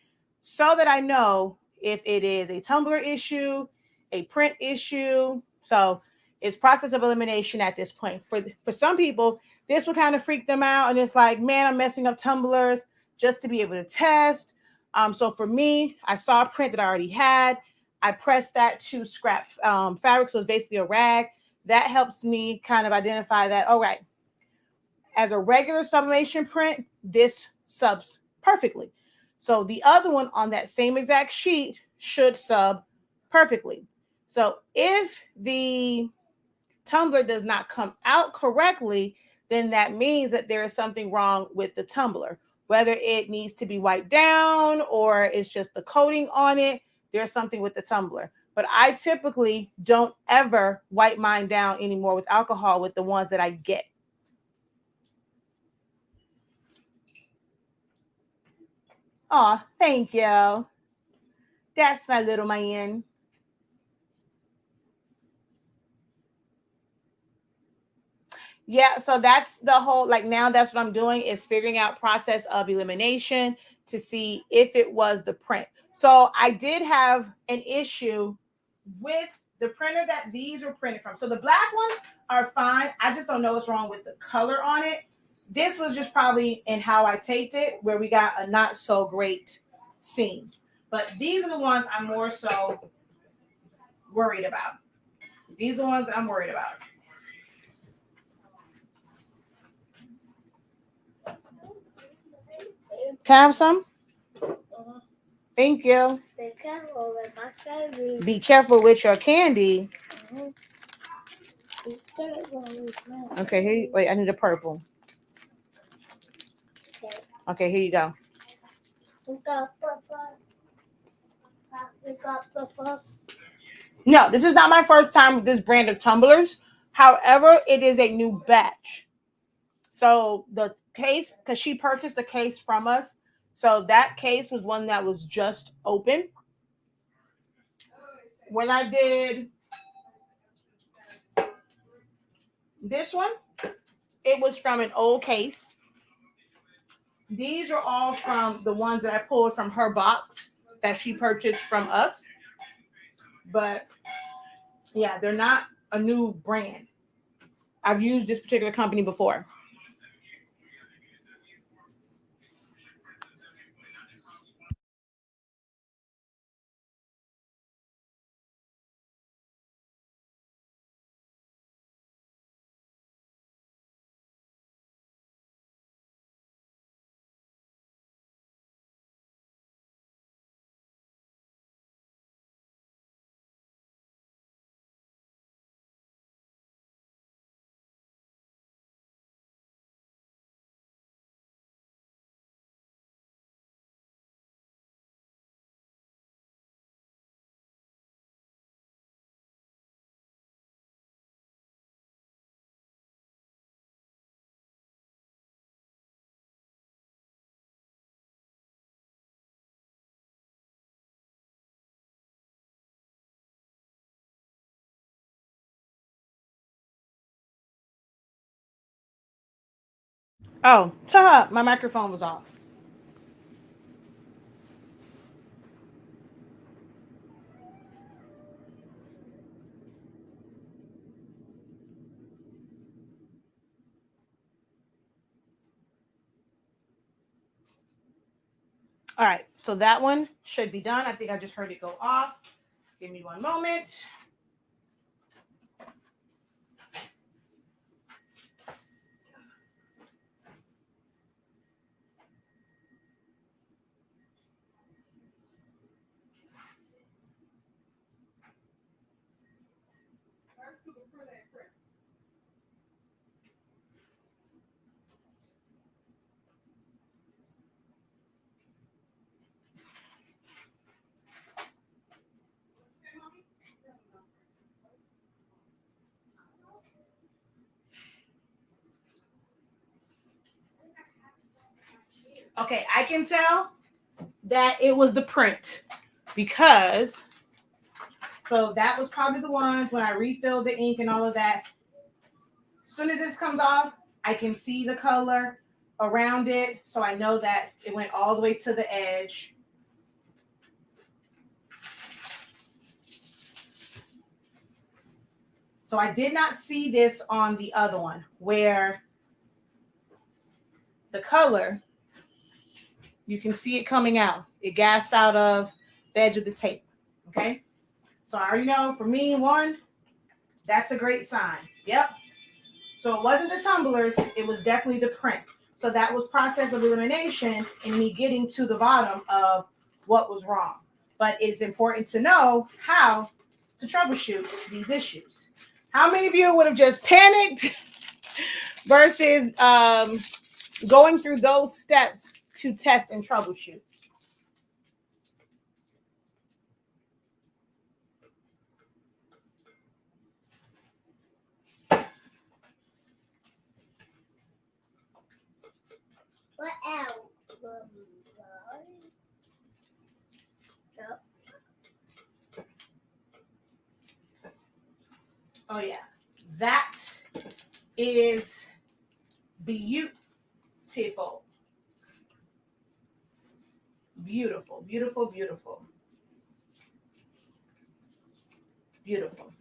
so that I know if it is a tumbler issue, a print issue. So it's process of elimination at this point. For some people, this would kind of freak them out. And it's like, man, I'm messing up tumblers just to be able to test. So for me, I saw a print that I already had. I pressed that to scrap fabric. So it's basically a rag. That helps me kind of identify that, all right, as a regular sublimation print, this subs perfectly. So the other one on that same exact sheet should sub perfectly. So if the tumbler does not come out correctly, then that means that there is something wrong with the tumbler. Whether it needs to be wiped down or it's just the coating on it, there's something with the tumbler. But I typically don't ever wipe mine down anymore with alcohol with the ones that I get. Oh, thank you. That's my little man. Yeah, so that's the whole, like, now that's what I'm doing is figuring out process of elimination to see if it was the print. So I did have an issue with the printer that these were printed from. So the black ones are fine. I just don't know what's wrong with the color on it. This was just probably in how I taped it, where we got a not so great seam. But these are the ones I'm more so worried about. These are the ones I'm worried about. Can I have some? Thank you. Be careful with my candy. Be careful with your candy. Be careful with my Okay, here. Wait, I need a purple. Okay, here you go. We got purple. We got purple. No, this is not my first time with this brand of tumblers. However, it is a new batch. So the case, because she purchased a case from us, so that case was one that was just open. When I did this one, it was from an old case. These are all from the ones that I pulled from her box that she purchased from us. But yeah, they're not a new brand. I've used this particular company before. Oh, Taha, my microphone was off. All right, so that one should be done. I think I just heard it go off. Give me one moment. Okay, I can tell that it was the print because so that was probably the ones when I refilled the ink and all of that. As soon as this comes off, I can see the color around it, so I know that it went all the way to the edge. So I did not see this on the other one where the color, you can see it coming out. It gassed out of the edge of the tape. Okay. So I already know for me, one, that's a great sign. Yep. So it wasn't the tumblers, it was definitely the print. So that was process of elimination and me getting to the bottom of what was wrong. But it's important to know how to troubleshoot these issues. How many of you would have just panicked versus going through those steps to test and troubleshoot? What else? Oh yeah, that is beautiful. Beautiful, beautiful, beautiful. Beautiful.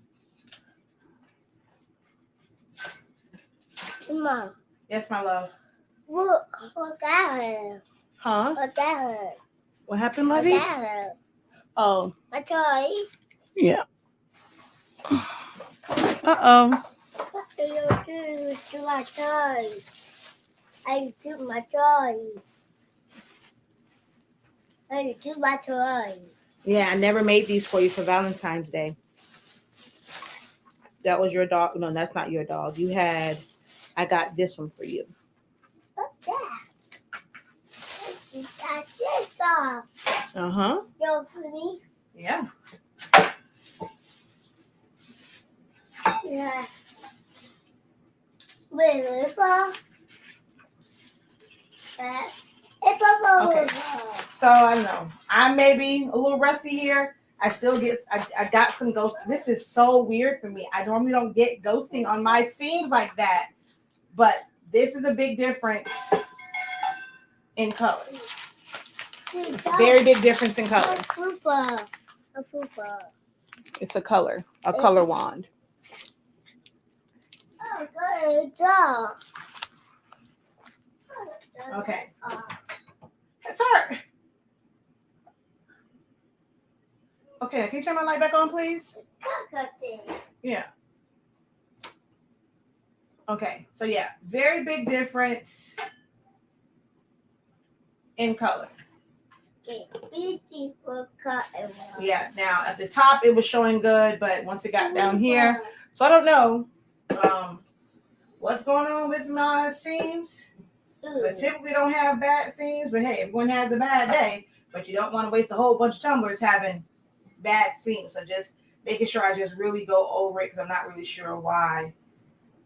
Mom, Yes, my love. what that? Huh? What that? What happened, What Lovey? that? Oh, My toy. yeah. Uh-oh. What do you do to my toy? I do my toy. I do my toy. Yeah, I never made these for you for Valentine's Day. That was your dog. No, that's not your dog. I got this one for you. What's that? That's this song. Uh-huh. Yo, for me? Yeah. Yeah. Wait, Okay. So I don't know. I may be a little rusty here. I got some ghost. This is so weird for me. I normally don't get ghosting on my seams like that. But this is a big difference in color. Very big difference in color. A fupa. It's a color wand. Oh, good job. Okay. Sir. Okay, can you turn my light back on, please? Yeah. Okay, so yeah, very big difference in color. Okay, beautiful cotton. Yeah, now at the top it was showing good, but once it got down here, so I don't know what's going on with my seams. But typically don't have bad seams, but hey, everyone has a bad day, but you don't want to waste a whole bunch of tumblers having bad seams. So just making sure I just really go over it because I'm not really sure why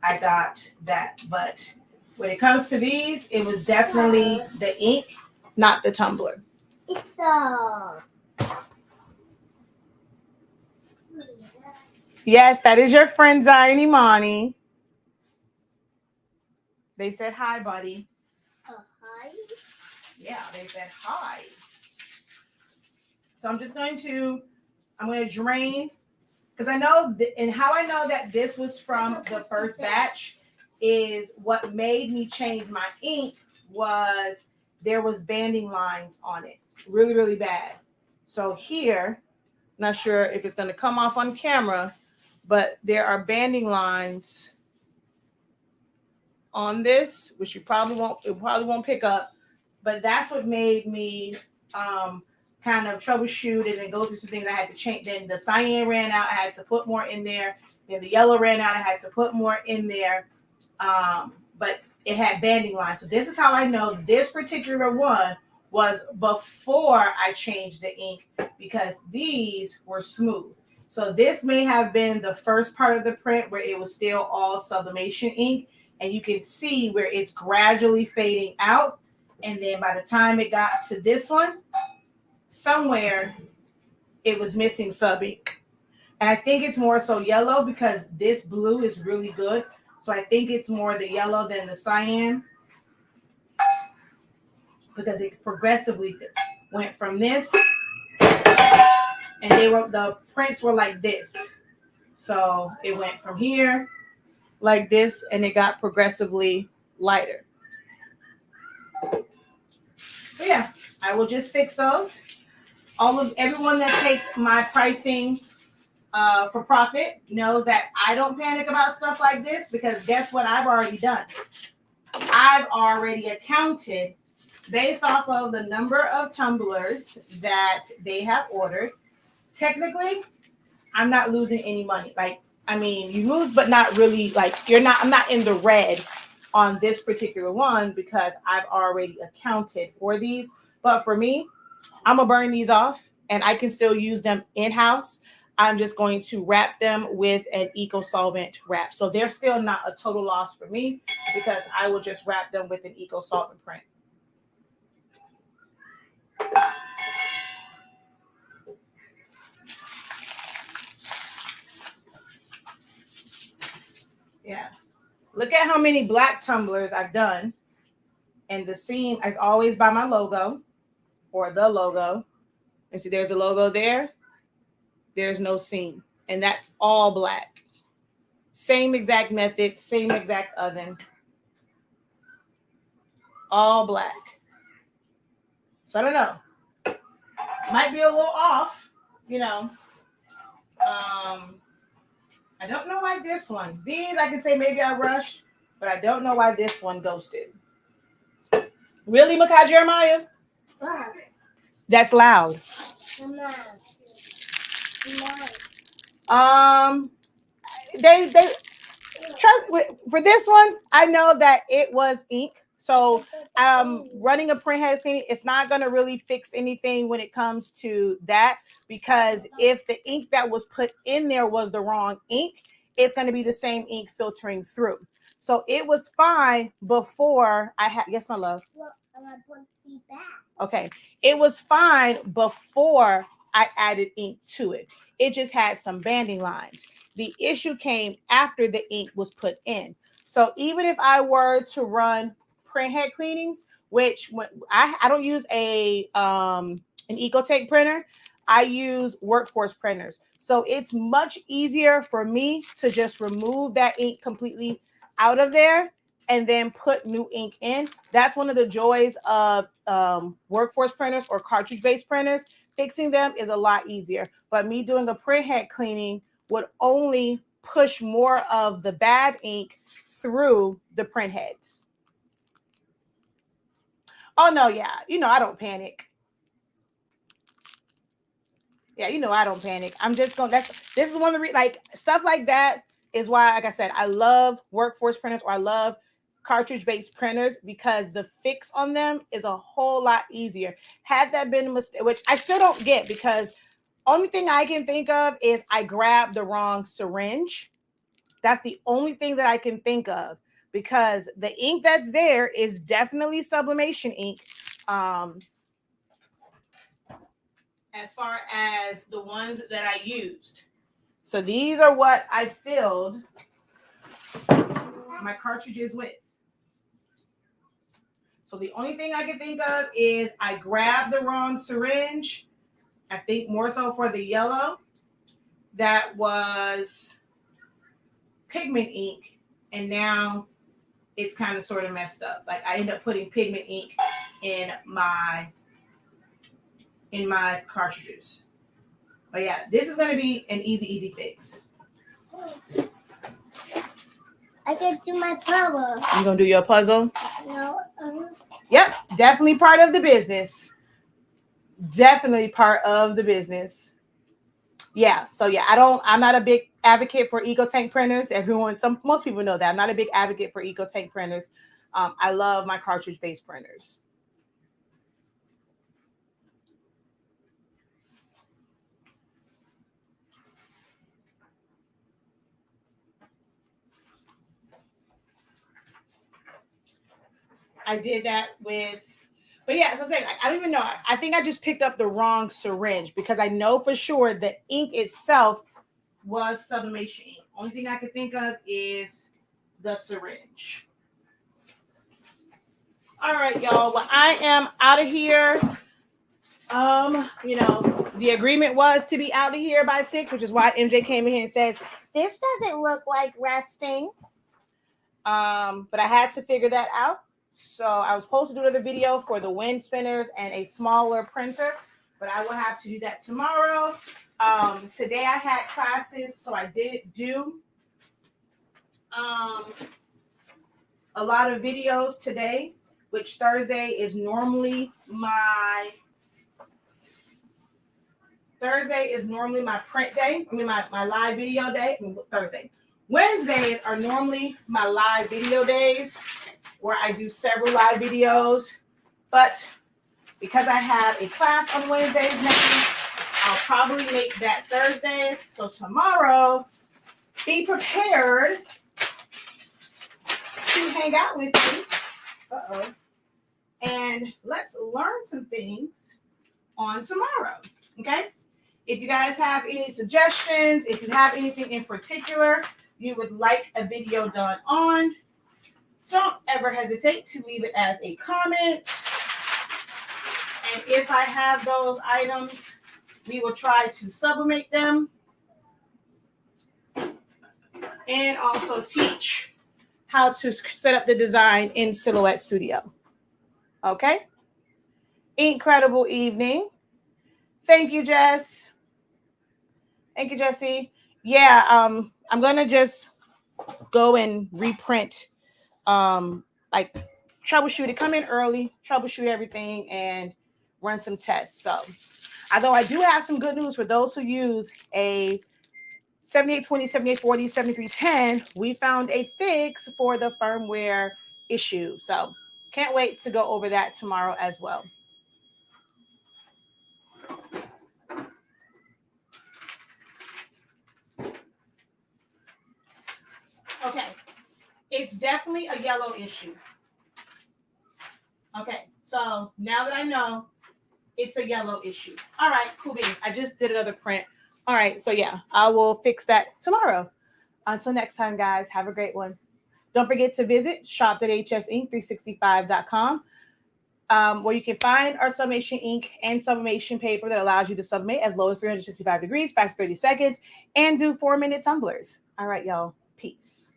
I got that. But when it comes to these, it was definitely the ink, not the tumbler. It's Yes, that is your friend Zion Imani. They said hi, buddy. hi. Yeah, they said hi. So I'm going to drain because I know, and how I know that this was from the first batch is what made me change my ink was there was banding lines on it. Really, really bad. So here, not sure if it's going to come off on camera, but there are banding lines on this, which it probably won't pick up. But that's what made me kind of troubleshoot it and go through some things I had to change. Then the cyan ran out, I had to put more in there. Then the yellow ran out, I had to put more in there. But it had banding lines. So this is how I know this particular one was before I changed the ink because these were smooth. So this may have been the first part of the print where it was still all sublimation ink. And you can see where it's gradually fading out. And then by the time it got to this one, somewhere it was missing sub ink. And I think it's more so yellow because this blue is really good. So I think it's more the yellow than the cyan because it progressively went from this and the prints were like this. So it went from here like this and it got progressively lighter. So yeah, I will just fix those. Everyone that takes my pricing for profit knows that I don't panic about stuff like this because guess what I've already done? I've already accounted based off of the number of tumblers that they have ordered. Technically, I'm not losing any money. Like, I mean, you lose, but not really. Like, I'm not in the red on this particular one because I've already accounted for these. But for me, I'm gonna burn these off and I can still use them in-house. I'm just going to wrap them with an eco solvent wrap. So they're still not a total loss for me because I will just wrap them with an eco solvent print. Yeah. Look at how many black tumblers I've done. And the seam is always by my logo or the logo. And see, there's a logo there. There's no seam. And that's all black. Same exact method, same exact oven. All black. So I don't know. Might be a little off, you know. I don't know why this one. These I can say maybe I rushed, but I don't know why this one ghosted. Really, Makai Jeremiah? Wow. That's loud. They trust for this one. I know that it was ink, so running a print head cleaning, it's not going to really fix anything when it comes to that because if the ink that was put in there was the wrong ink, it's going to be the same ink filtering through. So it was fine before I had. Yes, my love. Okay, it was fine before I added ink to it. It just had some banding lines. The issue came after the ink was put in. So even if I were to run print head cleanings, which when I don't use an EcoTape printer, I use workforce printers. So it's much easier for me to just remove that ink completely out of there and then put new ink in. That's one of the joys of workforce printers or cartridge-based printers. Fixing them is a lot easier. But me doing a print head cleaning would only push more of the bad ink through the print heads. Oh, no, yeah. I don't panic. Yeah, I don't panic. I'm just going, this is one of the, stuff like that is why, like I said, I love workforce printers or I love cartridge-based printers because the fix on them is a whole lot easier. Had that been a mistake, which I still don't get because only thing I can think of is I grabbed the wrong syringe. That's the only thing that I can think of because the ink that's there is definitely sublimation ink. As far as the ones that I used. So these are what I filled my cartridges with. So the only thing I can think of is I grabbed the wrong syringe. I think more so for the yellow. That was pigment ink. And now it's kind of sort of messed up. Like I end up putting pigment ink in my cartridges. But yeah, this is going to be an easy fix. I can do my puzzle. You going to do your puzzle? No. Yep, definitely part of the business. Definitely part of the business. Yeah, so yeah, I'm not a big advocate for EcoTank printers. Most people know that. I'm not a big advocate for EcoTank printers. I love my cartridge-based printers. I did that with But yeah, so I'm saying I don't even know. I think I just picked up the wrong syringe because I know for sure the ink itself was sublimation ink. Only thing I could think of is the syringe. All right, y'all. Well, I am out of here. The agreement was to be out of here by 6, which is why MJ came in here and says, this doesn't look like resting. But I had to figure that out. So I was supposed to do another video for the wind spinners and a smaller printer, but I will have to do that tomorrow. Today I had classes, so I did do a lot of videos today, which Thursday is normally my print day. I mean my live video day. Thursday. Wednesdays are normally my live video days where I do several live videos. But because I have a class on Wednesdays now, I'll probably make that Thursdays. So tomorrow, be prepared to hang out with me. And let's learn some things on tomorrow. Okay? If you guys have any suggestions, if you have anything in particular you would like a video done on, don't ever hesitate to leave it as a comment. And if I have those items, we will try to sublimate them and also teach how to set up the design in Silhouette Studio. Okay? Incredible evening. Thank you, Jess. Thank you, Jessie. Yeah, I'm going to just go and reprint, like troubleshoot it, come in early, troubleshoot everything, and run some tests. So, although I do have some good news for those who use a 7820, 7840, 7310, we found a fix for the firmware issue. So, can't wait to go over that tomorrow as well. Okay, it's definitely a yellow issue. Okay, so now that I know it's a yellow issue. All right, cool beans. I just did another print. All right, so yeah, I will fix that tomorrow. Until next time, guys, have a great one. Don't forget to visit shop.hsink365.com, where you can find our sublimation ink and sublimation paper that allows you to sublimate as low as 365 degrees, fast 30 seconds, and do 4-minute tumblers. All right, y'all. Peace.